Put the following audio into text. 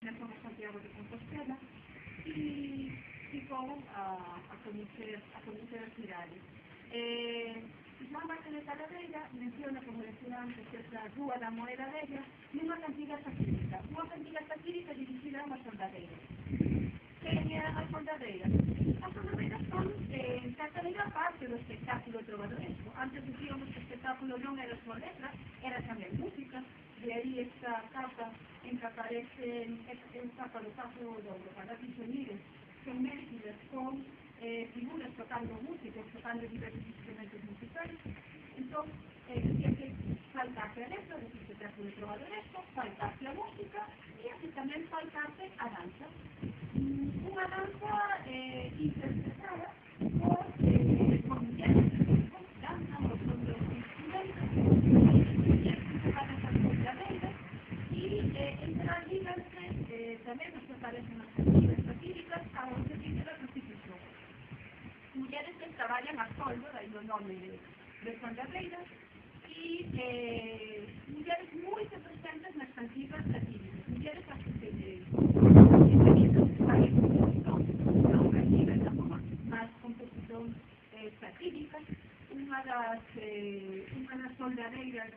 Fomos a Santiago de Compostela e fomos a coñecer as cidades. Joan Martínez de Talavera menciona, como decía antes, esa Rúa da Moeda Vella nunha cantiga satírica dirigida a unha soldadeira. Quen eran as soldadeiras? As soldadeiras son, en certa medida, parte do espectáculo trovadoresco. Antes dicíamos que o espectáculo non era só letras, era tamén música. De aí esta capa en que aparece en capa do Pazo do Palacio Sonires, son mezclas con figuras tocando música, tocando diversos instrumentos musicales. Entón, que faltase a letra deste espectáculo trovadoresco, faltase a música e así tamén faltase a danza. Unha danza interpretada por mulleres que danzan os outros instrumentos, tocadas as colladeiras e entre as líganse tamén nos aparecen as cantigas satíricas ao servicio da prostitución. Mulleres que traballan a soldo, daí o nome de soldadeiras, e mulleres moi presentes nas cantigas satíricas, mulleres as que se más composición satírica. Unha das soldadeiras